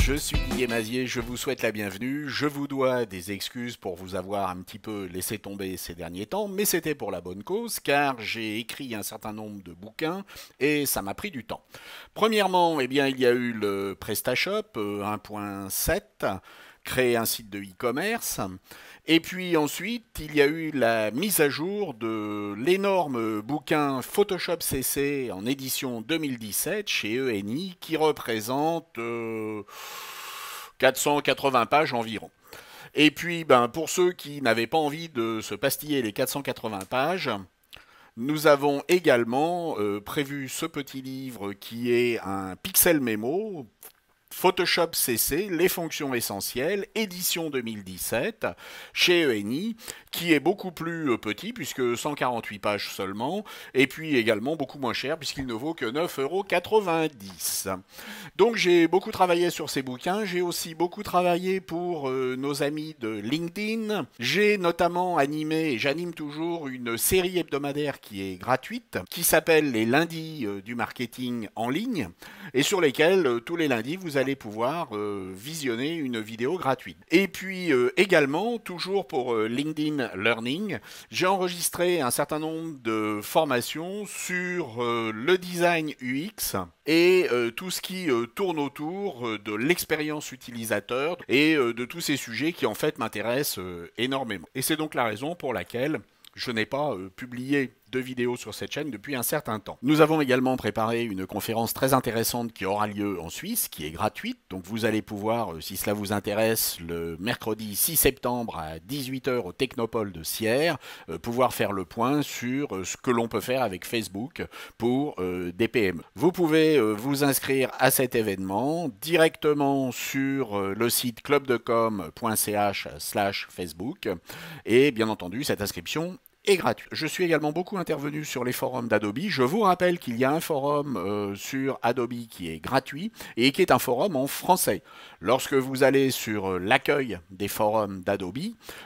Je suis Didier Mazier, je vous souhaite la bienvenue. Je vous dois des excuses pour vous avoir un petit peu laissé tomber ces derniers temps, mais c'était pour la bonne cause, car j'ai écrit un certain nombre de bouquins et ça m'a pris du temps. Premièrement, eh bien, il y a eu le PrestaShop 1.7, créer un site de e-commerce. Et puis ensuite, il y a eu la mise à jour de l'énorme bouquin Photoshop CC en édition 2017 chez ENI qui représente 480 pages environ. Et puis, ben, pour ceux qui n'avaient pas envie de se pastiller les 480 pages, nous avons également prévu ce petit livre qui est un pixel mémo Photoshop CC, les fonctions essentielles, édition 2017, chez ENI, qui est beaucoup plus petit, puisque 148 pages seulement, et puis également beaucoup moins cher, puisqu'il ne vaut que 9,90 €. Donc j'ai beaucoup travaillé sur ces bouquins, j'ai aussi beaucoup travaillé pour nos amis de LinkedIn, j'ai notamment animé, et j'anime toujours une série hebdomadaire qui est gratuite, qui s'appelle les lundis du marketing en ligne, et sur lesquels tous les lundis vous allez pouvoir visionner une vidéo gratuite. Et puis également, toujours pour LinkedIn Learning, j'ai enregistré un certain nombre de formations sur le design UX et tout ce qui tourne autour de l'expérience utilisateur et de tous ces sujets qui en fait m'intéressent énormément. Et c'est donc la raison pour laquelle je n'ai pas publié de vidéos sur cette chaîne depuis un certain temps. Nous avons également préparé une conférence très intéressante qui aura lieu en Suisse, qui est gratuite. Donc vous allez pouvoir, si cela vous intéresse, le mercredi 6 septembre à 18 h au Technopole de Sierre, pouvoir faire le point sur ce que l'on peut faire avec Facebook pour des PME. Vous pouvez vous inscrire à cet événement directement sur le site clubdecom.ch/Facebook et bien entendu cette inscription est gratuit. Je suis également beaucoup intervenu sur les forums d'Adobe. Je vous rappelle qu'il y a un forum sur Adobe qui est gratuit et qui est un forum en français. Lorsque vous allez sur l'accueil des forums d'Adobe,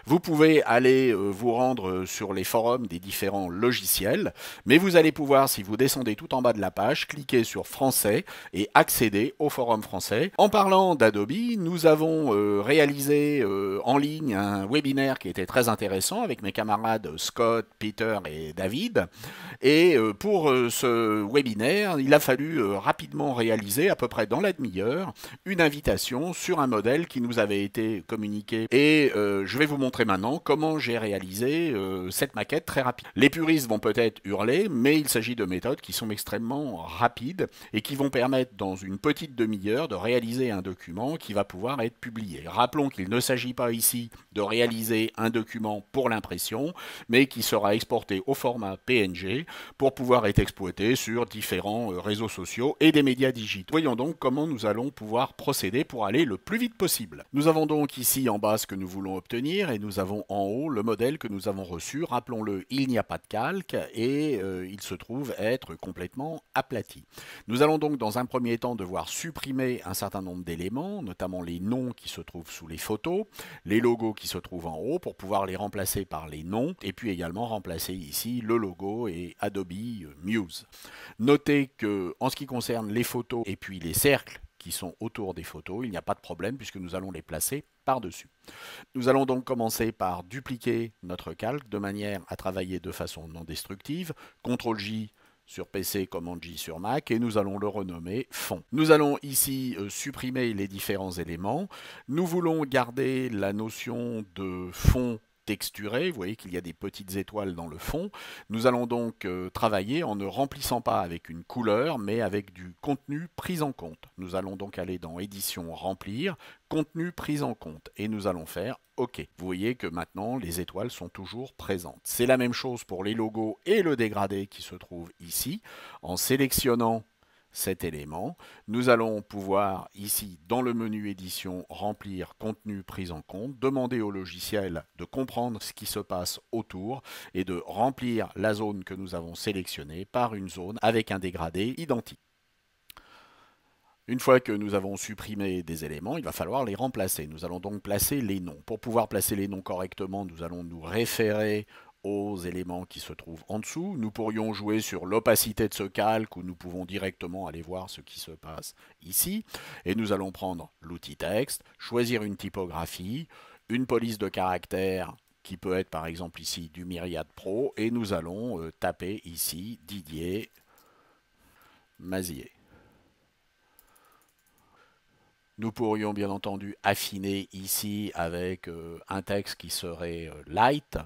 vous pouvez aller vous rendre sur les forums des différents logiciels, mais vous allez pouvoir, si vous descendez tout en bas de la page, cliquer sur français et accéder au forum français. En parlant d'Adobe, nous avons réalisé en ligne un webinaire qui était très intéressant avec mes camarades Scott, Peter et David. Et pour ce webinaire, il a fallu rapidement réaliser, à peu près dans la demi-heure, une invitation sur un modèle qui nous avait été communiqué. Et je vais vous montrer maintenant comment j'ai réalisé cette maquette très rapide. Les puristes vont peut-être hurler, mais il s'agit de méthodes qui sont extrêmement rapides et qui vont permettre dans une petite demi-heure de réaliser un document qui va pouvoir être publié. Rappelons qu'il ne s'agit pas ici de réaliser un document pour l'impression, mais qui sera exporté au format PNG pour pouvoir être exploité sur différents réseaux sociaux et des médias digitaux. Voyons donc comment nous allons pouvoir procéder pour aller le plus vite possible. Nous avons donc ici en bas ce que nous voulons obtenir et nous avons en haut le modèle que nous avons reçu. Rappelons-le, il n'y a pas de calque et il se trouve être complètement aplati. Nous allons donc dans un premier temps devoir supprimer un certain nombre d'éléments, notamment les noms qui se trouvent sous les photos, les logos qui se trouvent en haut pour pouvoir les remplacer par les noms et puis également remplacer ici le logo et Adobe Muse. Notez que en ce qui concerne les photos et puis les cercles qui sont autour des photos, il n'y a pas de problème puisque nous allons les placer par-dessus. Nous allons donc commencer par dupliquer notre calque de manière à travailler de façon non destructive. CTRL-J sur PC, Command J sur Mac, et nous allons le renommer fond. Nous allons ici supprimer les différents éléments. Nous voulons garder la notion de fond texturé, vous voyez qu'il y a des petites étoiles dans le fond. Nous allons donc travailler en ne remplissant pas avec une couleur, mais avec du contenu pris en compte. Nous allons donc aller dans Édition, Remplir, Contenu pris en compte, et nous allons faire OK. Vous voyez que maintenant, les étoiles sont toujours présentes. C'est la même chose pour les logos et le dégradé qui se trouve ici. En sélectionnant cet élément, nous allons pouvoir ici dans le menu édition remplir contenu pris en compte, demander au logiciel de comprendre ce qui se passe autour et de remplir la zone que nous avons sélectionnée par une zone avec un dégradé identique. Une fois que nous avons supprimé des éléments, il va falloir les remplacer. Nous allons donc placer les noms. Pour pouvoir placer les noms correctement, nous allons nous référer aux éléments qui se trouvent en dessous. Nous pourrions jouer sur l'opacité de ce calque, où nous pouvons directement aller voir ce qui se passe ici. Et nous allons prendre l'outil texte, choisir une typographie, une police de caractères qui peut être par exemple ici du Myriad Pro, et nous allons taper ici Didier Mazier. Nous pourrions bien entendu affiner ici avec un texte qui serait light,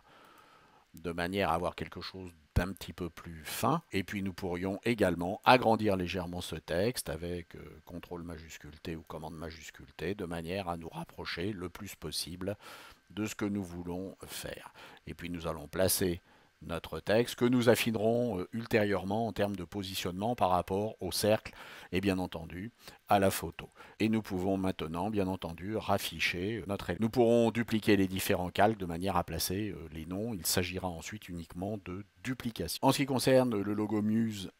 de manière à avoir quelque chose d'un petit peu plus fin. Et puis nous pourrions également agrandir légèrement ce texte avec CTRL majuscule T ou commande majuscule T, de manière à nous rapprocher le plus possible de ce que nous voulons faire. Et puis nous allons placer notre texte que nous affinerons ultérieurement en termes de positionnement par rapport au cercle et bien entendu à la photo. Et nous pouvons maintenant bien entendu rafficher notre élément. Nous pourrons dupliquer les différents calques de manière à placer les noms. Il s'agira ensuite uniquement de duplication. En ce qui concerne le logo Muse,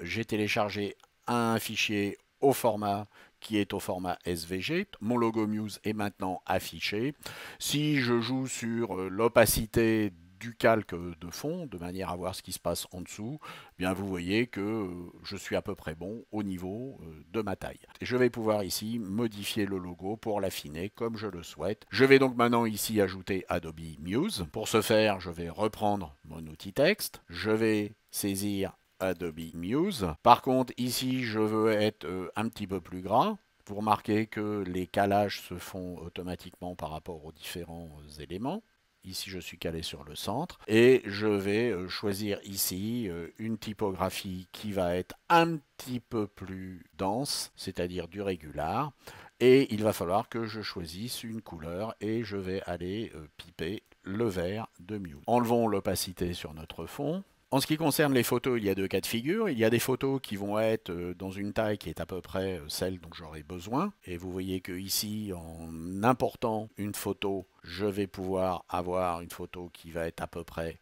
j'ai téléchargé un fichier au format qui est au format SVG. Mon logo Muse est maintenant affiché. Si je joue sur l'opacité du calque de fond, de manière à voir ce qui se passe en dessous, bien vous voyez que je suis à peu près bon au niveau de ma taille. Et je vais pouvoir ici modifier le logo pour l'affiner comme je le souhaite. Je vais donc maintenant ici ajouter Adobe Muse. Pour ce faire, je vais reprendre mon outil texte. Je vais saisir Adobe Muse. Par contre, ici, je veux être un petit peu plus gras. Vous remarquez que les calages se font automatiquement par rapport aux différents éléments. Ici, je suis calé sur le centre. Et je vais choisir ici une typographie qui va être un petit peu plus dense, c'est-à-dire du régular. Et il va falloir que je choisisse une couleur et je vais aller piper le vert de Muse. Enlevons l'opacité sur notre fond. En ce qui concerne les photos, il y a deux cas de figure. Il y a des photos qui vont être dans une taille qui est à peu près celle dont j'aurai besoin. Et vous voyez que ici, en important une photo, je vais pouvoir avoir une photo qui va être à peu près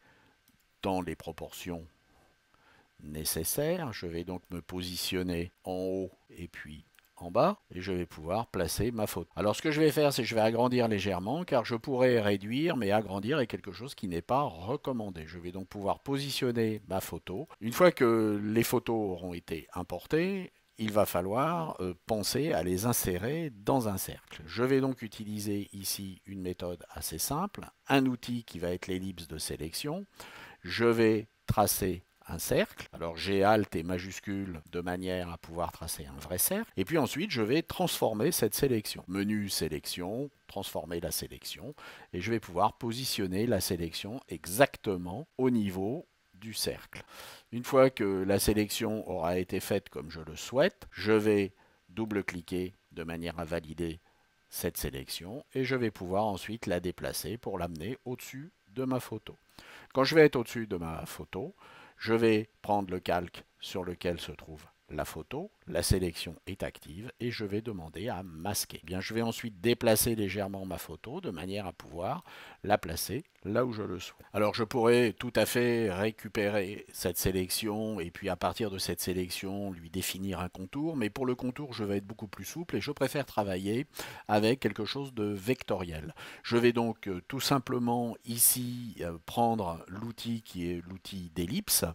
dans les proportions nécessaires. Je vais donc me positionner en haut et puis en bas et je vais pouvoir placer ma photo. Alors ce que je vais faire, c'est que je vais agrandir légèrement car je pourrais réduire, mais agrandir est quelque chose qui n'est pas recommandé. Je vais donc pouvoir positionner ma photo. Une fois que les photos auront été importées, il va falloir penser à les insérer dans un cercle. Je vais donc utiliser ici une méthode assez simple, un outil qui va être l'ellipse de sélection. Je vais tracer un cercle. Alors j'ai Alt et majuscule de manière à pouvoir tracer un vrai cercle. Et puis ensuite, je vais transformer cette sélection. Menu sélection, transformer la sélection. Et je vais pouvoir positionner la sélection exactement au niveau du cercle. Une fois que la sélection aura été faite comme je le souhaite, je vais double-cliquer de manière à valider cette sélection et je vais pouvoir ensuite la déplacer pour l'amener au-dessus de ma photo. Quand je vais être au-dessus de ma photo, je vais prendre le calque sur lequel se trouve la photo, la sélection est active et je vais demander à masquer. Bien, je vais ensuite déplacer légèrement ma photo de manière à pouvoir la placer là où je le souhaite. Alors je pourrais tout à fait récupérer cette sélection et puis à partir de cette sélection lui définir un contour, mais pour le contour je vais être beaucoup plus souple et je préfère travailler avec quelque chose de vectoriel. Je vais donc tout simplement ici prendre l'outil qui est l'outil d'ellipse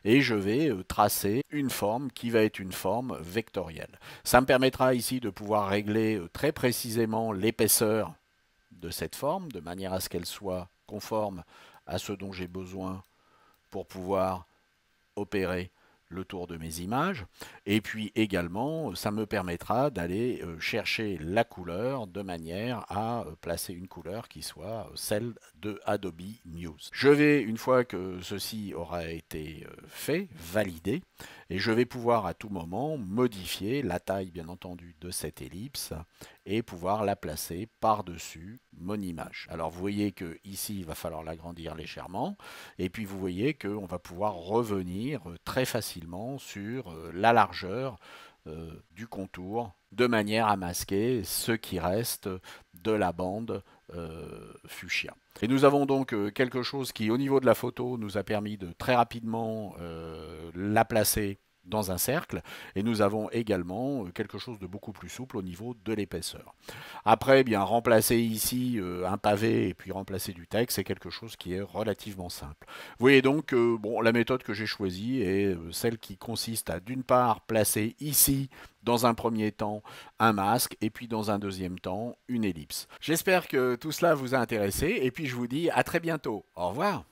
et je vais tracer une forme qui va être une forme vectorielle. Ça me permettra ici de pouvoir régler très précisément l'épaisseur de cette forme, de manière à ce qu'elle soit conforme à ce dont j'ai besoin pour pouvoir opérer le tour de mes images. Et puis également, ça me permettra d'aller chercher la couleur de manière à placer une couleur qui soit celle de Adobe Muse. Je vais, une fois que ceci aura été fait, valider, et je vais pouvoir à tout moment modifier la taille, bien entendu, de cette ellipse et pouvoir la placer par-dessus mon image. Alors vous voyez que ici, il va falloir l'agrandir légèrement, et puis vous voyez qu'on va pouvoir revenir très facilement sur la largeur du contour de manière à masquer ce qui reste de la bande fuchsia. Et nous avons donc quelque chose qui au niveau de la photo nous a permis de très rapidement la placer dans un cercle, et nous avons également quelque chose de beaucoup plus souple au niveau de l'épaisseur. Après, bien remplacer ici un pavé et puis remplacer du texte, c'est quelque chose qui est relativement simple. Vous voyez donc, bon, la méthode que j'ai choisie est celle qui consiste à d'une part placer ici dans un premier temps un masque et puis dans un deuxième temps une ellipse. J'espère que tout cela vous a intéressé et puis je vous dis à très bientôt. Au revoir.